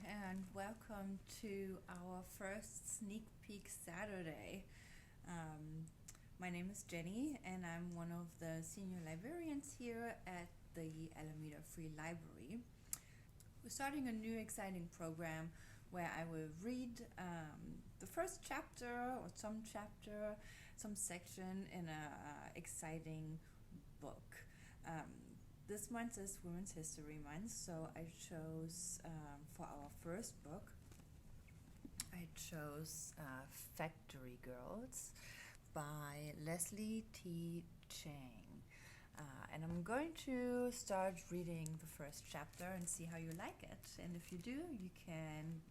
and welcome to our first sneak peek Saturday. My name is Jenny, and I'm one of the senior librarians here at the Alameda Free Library. We're starting a new exciting program where I will read the first chapter or some section in a exciting book. This month is Women's History Month, so I chose for our first book, I chose Factory Girls by Leslie T. Chang. And I'm going to start reading the first chapter and see how you like it. And if you do, you can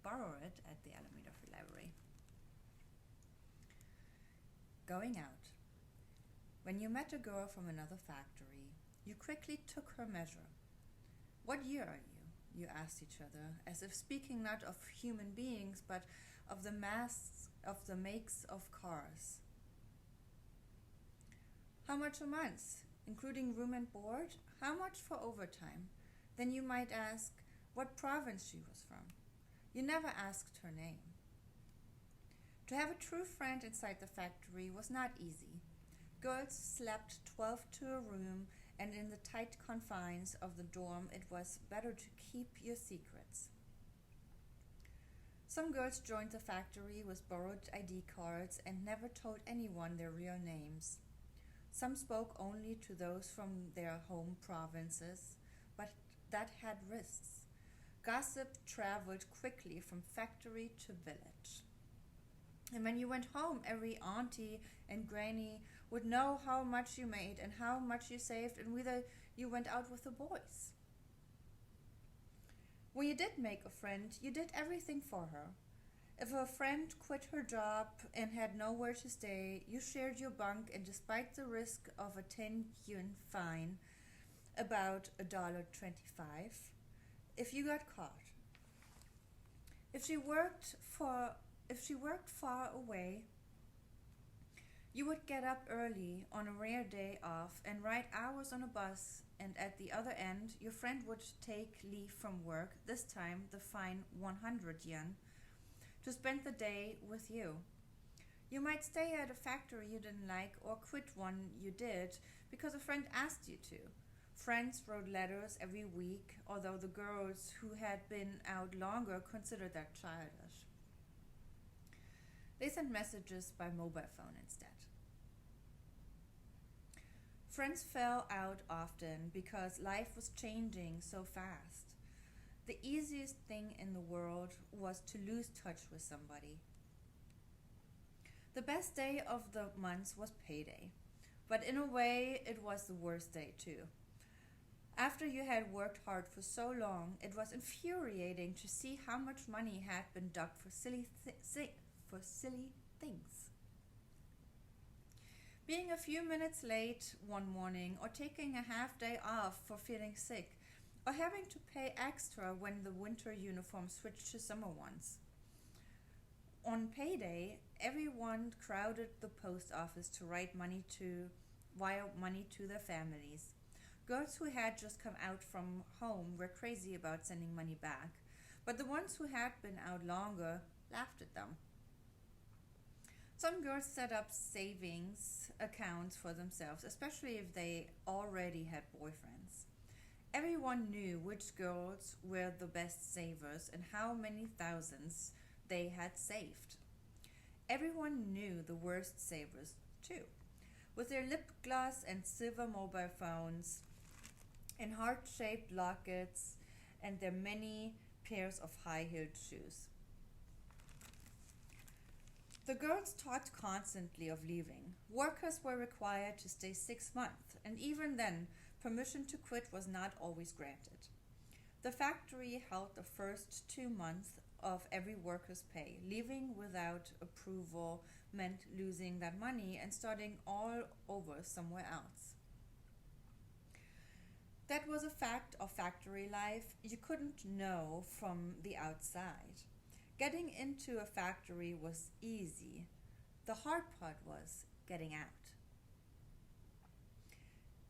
borrow it at the Alameda Free Library. Going out. When you met a girl from another factory, you quickly took her measure. What year are you? You asked each other, as if speaking not of human beings, but of the makes of cars. How much a month, including room and board? How much for overtime? Then you might ask what province she was from. You never asked her name. To have a true friend inside the factory was not easy. Girls slept 12 to a room, and in the tight confines of the dorm it was better to keep your secrets. Some girls joined the factory with borrowed ID cards and never told anyone their real names. Some spoke only to those from their home provinces, but that had risks. Gossip traveled quickly from factory to village. And when you went home, every auntie and granny would know how much you made and how much you saved and whether you went out with the boys. When you did make a friend, you did everything for her. If a friend quit her job and had nowhere to stay, you shared your bunk, and despite the risk of a 10 yuan fine, about $1.25, if you got caught. If she worked far away, you would get up early on a rare day off and ride hours on a bus, and at the other end, your friend would take leave from work, this time the fine 100 yen, to spend the day with you. You might stay at a factory you didn't like or quit one you did because a friend asked you to. Friends wrote letters every week, although the girls who had been out longer considered that childish. They sent messages by mobile phone instead. Friends fell out often because life was changing so fast. The easiest thing in the world was to lose touch with somebody. The best day of the month was payday, but in a way it was the worst day too. After you had worked hard for so long, it was infuriating to see how much money had been dug for silly things. Being a few minutes late one morning, or taking a half day off for feeling sick, or having to pay extra when the winter uniform switched to summer ones. On payday, everyone crowded the post office to wire money to their families. Girls who had just come out from home were crazy about sending money back, but the ones who had been out longer laughed at them. Some girls set up savings accounts for themselves, especially if they already had boyfriends. Everyone knew which girls were the best savers and how many thousands they had saved. Everyone knew the worst savers too, with their lip gloss and silver mobile phones and heart-shaped lockets and their many pairs of high-heeled shoes. The girls talked constantly of leaving. Workers were required to stay 6 months, and even then, permission to quit was not always granted. The factory held the first 2 months of every worker's pay. Leaving without approval meant losing that money and starting all over somewhere else. That was a fact of factory life you couldn't know from the outside. Getting into a factory was easy. The hard part was getting out.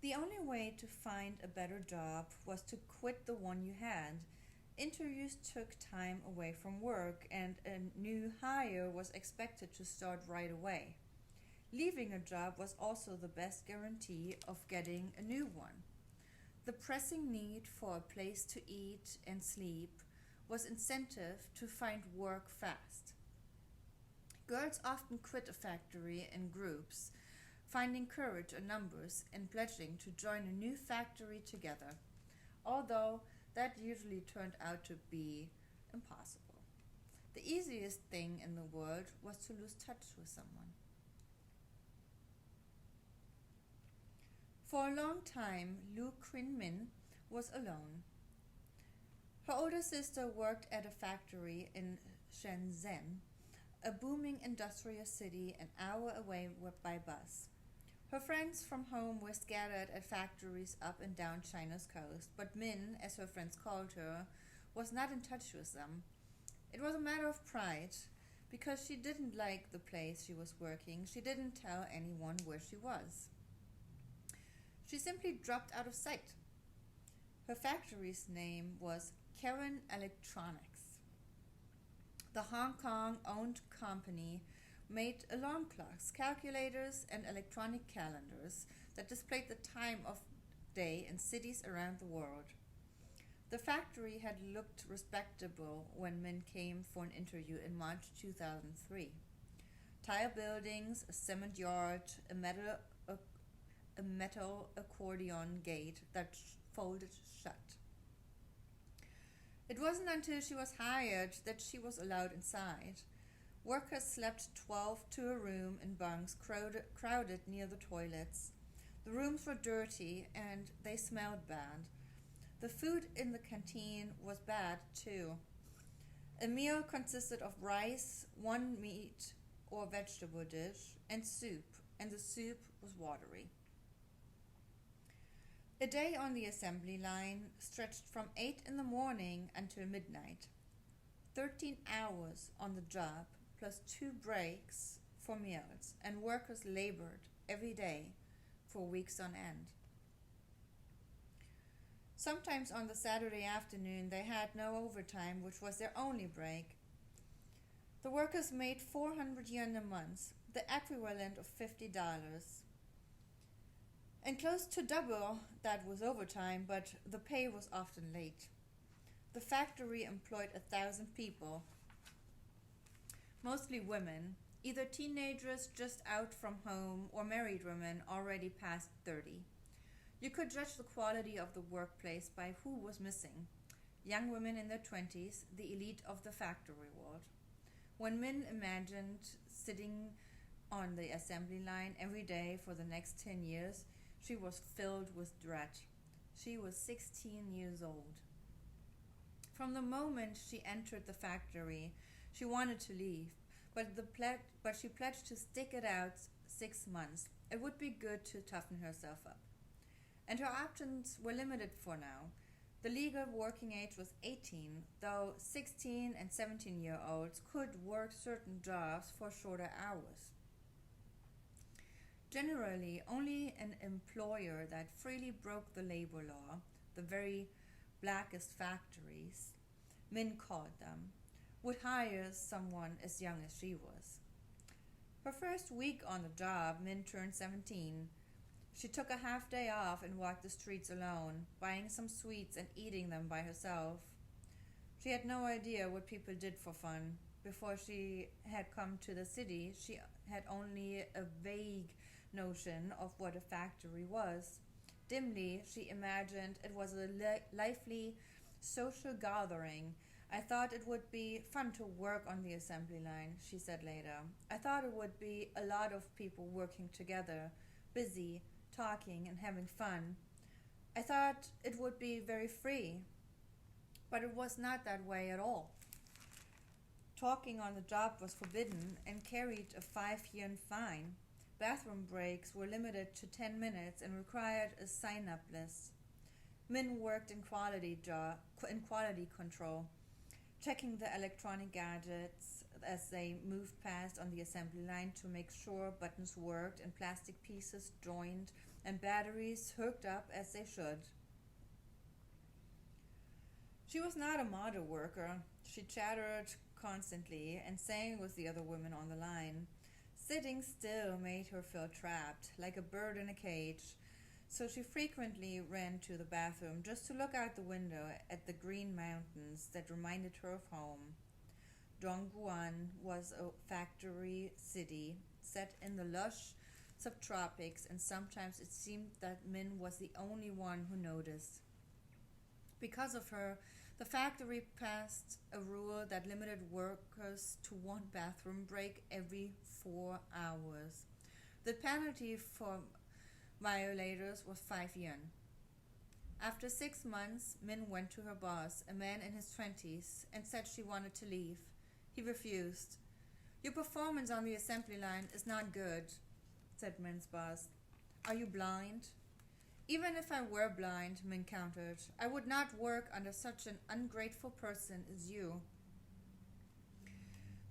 The only way to find a better job was to quit the one you had Interviews took time away from work, and a new hire was expected to start right away. Leaving a job was also the best guarantee of getting a new one. The pressing need for a place to eat and sleep was incentive to find work fast. Girls often quit a factory in groups, finding courage in numbers and pledging to join a new factory together, although that usually turned out to be impossible. The easiest thing in the world was to lose touch with someone. For a long time, Lu Qin-min was alone. Her older sister worked at a factory in Shenzhen, a booming industrial city an hour away by bus. Her friends from home were scattered at factories up and down China's coast, but Min, as her friends called her, was not in touch with them. It was a matter of pride. Because she didn't like the place she was working, she didn't tell anyone where she was. She simply dropped out of sight. Her factory's name was Karen Electronics. The Hong Kong-owned company made alarm clocks, calculators, and electronic calendars that displayed the time of day in cities around the world. The factory had looked respectable when Min came for an interview in March 2003. Tile buildings, a cement yard, a metal accordion gate that folded shut. It wasn't until she was hired that she was allowed inside. Workers slept 12 to a room in bunks crowded near the toilets. The rooms were dirty and they smelled bad. The food in the canteen was bad too. A meal consisted of rice, one meat or vegetable dish, and soup, and the soup was watery. A day on the assembly line stretched from 8 in the morning until midnight. 13 hours on the job, plus 2 breaks for meals, and workers labored every day for weeks on end. Sometimes on the Saturday afternoon they had no overtime, which was their only break. The workers made 400 yuan a month, the equivalent of $50. And close to double that was overtime, but the pay was often late. The factory employed 1,000 people, mostly women, either teenagers just out from home or married women already past 30. You could judge the quality of the workplace by who was missing. Young women in their 20s, the elite of the factory world. When Min imagined sitting on the assembly line every day for the next 10 years, she was filled with dread. She was 16 years old. From the moment she entered the factory, she wanted to leave, but she pledged to stick it out 6 months. It would be good to toughen herself up. And her options were limited for now. The legal working age was 18, though 16 and 17-year-olds could work certain jobs for shorter hours. Generally, only an employer that freely broke the labor law, the very blackest factories, Min called them, would hire someone as young as she was. Her first week on the job, Min turned 17. She took a half day off and walked the streets alone, buying some sweets and eating them by herself. She had no idea what people did for fun. Before she had come to the city, she had only a vague notion of what a factory was. Dimly, she imagined it was a lively social gathering. I thought it would be fun to work on the assembly line, she said later. I thought it would be a lot of people working together, busy, talking and having fun. I thought it would be very free, but it was not that way at all. Talking on the job was forbidden and carried a 5-yuan fine. Bathroom breaks were limited to 10 minutes and required a sign-up list. Min worked in quality control, checking the electronic gadgets as they moved past on the assembly line to make sure buttons worked and plastic pieces joined and batteries hooked up as they should. She was not a model worker. She chattered constantly and sang with the other women on the line. Sitting still made her feel trapped, like a bird in a cage, so she frequently ran to the bathroom just to look out the window at the green mountains that reminded her of home. Dongguan was a factory city set in the lush subtropics, and sometimes it seemed that Min was the only one who noticed. Because of her, the factory passed a rule that limited workers to one bathroom break every 4 hours. The penalty for violators was 5 yen. After 6 months, Min went to her boss, a man in his 20s, and said she wanted to leave. He refused. "Your performance on the assembly line is not good," said Min's boss. "Are you blind?" "Even if I were blind," Min countered, "I would not work under such an ungrateful person as you."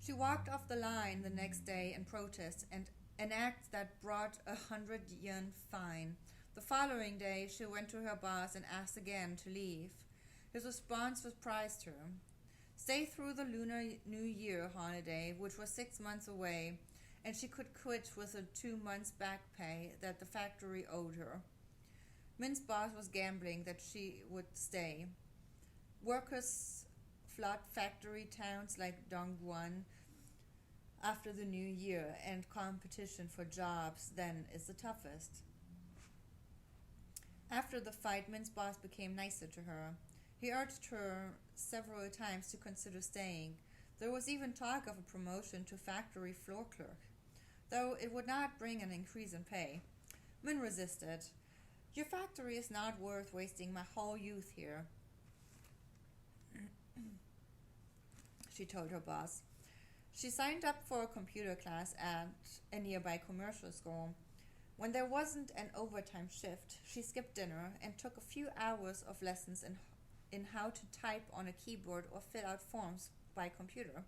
She walked off the line the next day in protest, and an act that brought 100 yen fine. The following day, she went to her boss and asked again to leave. His response surprised her. Stay through the Lunar New Year holiday, which was 6 months away, and she could quit with the 2 months back pay that the factory owed her. Min's boss was gambling that she would stay. Workers flood factory towns like Dongguan after the new year, and competition for jobs then is the toughest. After the fight, Min's boss became nicer to her. He urged her several times to consider staying. There was even talk of a promotion to factory floor clerk, though it would not bring an increase in pay. Min resisted. "Your factory is not worth wasting my whole youth here," she told her boss. She signed up for a computer class at a nearby commercial school. When there wasn't an overtime shift, she skipped dinner and took a few hours of lessons in how to type on a keyboard or fill out forms by computer.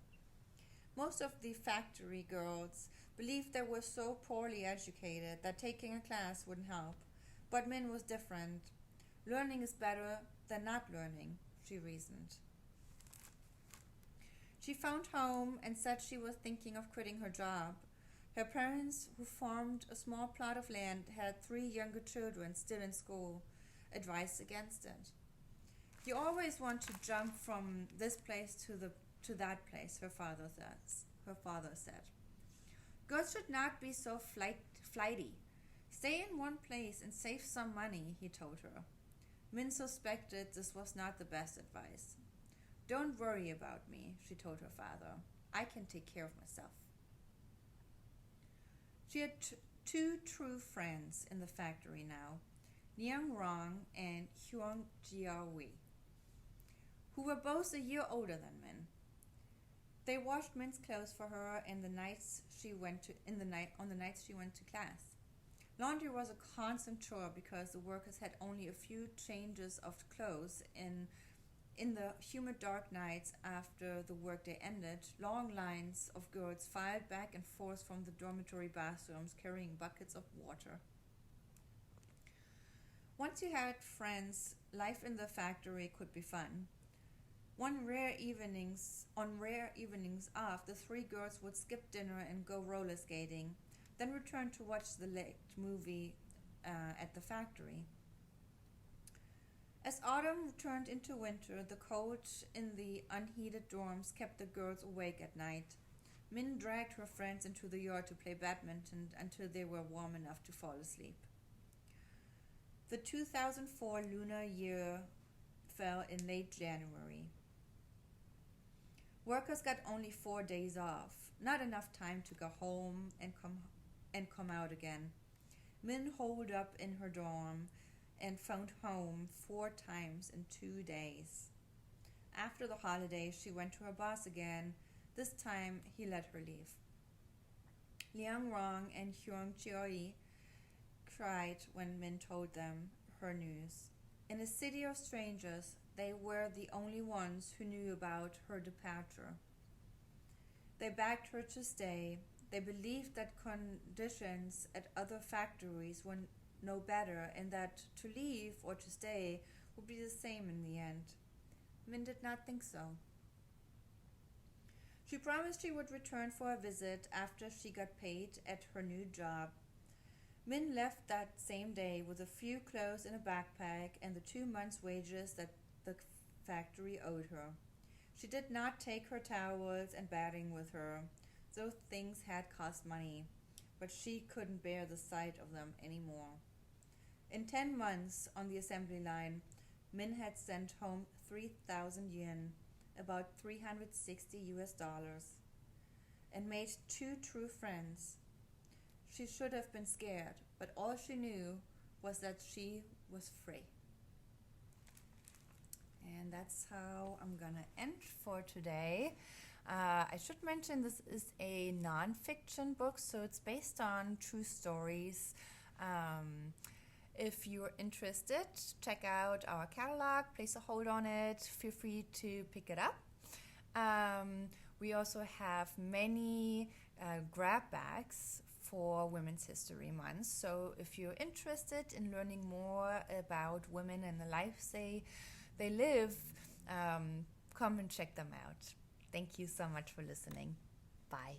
Most of the factory girls believed they were so poorly educated that taking a class wouldn't help. But Min was different. Learning is better than not learning, she reasoned. She found home and said she was thinking of quitting her job. Her parents, who farmed a small plot of land, had 3 younger children still in school, advised against it. "You always want to jump from this place to that place," her father said. "Girls should not be so flighty. Stay in one place and save some money," he told her. Min suspected this was not the best advice. "Don't worry about me," she told her father. "I can take care of myself." She had 2 true friends in the factory now, Liang Rong and Huang Jiaowei, who were both a year older than Min. They washed Min's clothes for her on the nights she went to class. Laundry was a constant chore because the workers had only a few changes of clothes. In the humid dark nights after the workday ended, long lines of girls filed back and forth from the dormitory bathrooms carrying buckets of water. Once you had friends, life in the factory could be fun. On rare evenings off, the 3 girls would skip dinner and go roller skating, then return to watch the late movie at the factory. As autumn turned into winter, the cold in the unheated dorms kept the girls awake at night. Min dragged her friends into the yard to play badminton until they were warm enough to fall asleep. The 2004 lunar year fell in late January. Workers got only 4 days off, not enough time to go home and come out again. Min holed up in her dorm and found home 4 times in 2 days. After the holiday, she went to her boss again. This time, he let her leave. Liang Rong and Huang Jiaowei cried when Min told them her news. In a city of strangers, they were the only ones who knew about her departure. They begged her to stay. They believed that conditions at other factories were no better, and that to leave or to stay would be the same in the end. Min did not think so. She promised she would return for a visit after she got paid at her new job. Min left that same day with a few clothes in a backpack and the 2 months' wages that the factory owed her. She did not take her towels and batting with her. Those things had cost money, but she couldn't bear the sight of them anymore. In 10 months on the assembly line, Min had sent home 3,000 yen, about $360, and made 2 true friends. She should have been scared, but all she knew was that she was free. And that's how I'm gonna end for today. I should mention this is a non-fiction book, so it's based on true stories. If you're interested, check out our catalog, place a hold on it, feel free to pick it up. We also have many grab bags for Women's History Month, so if you're interested in learning more about women and the lives they live, come and check them out. Thank you so much for listening. Bye.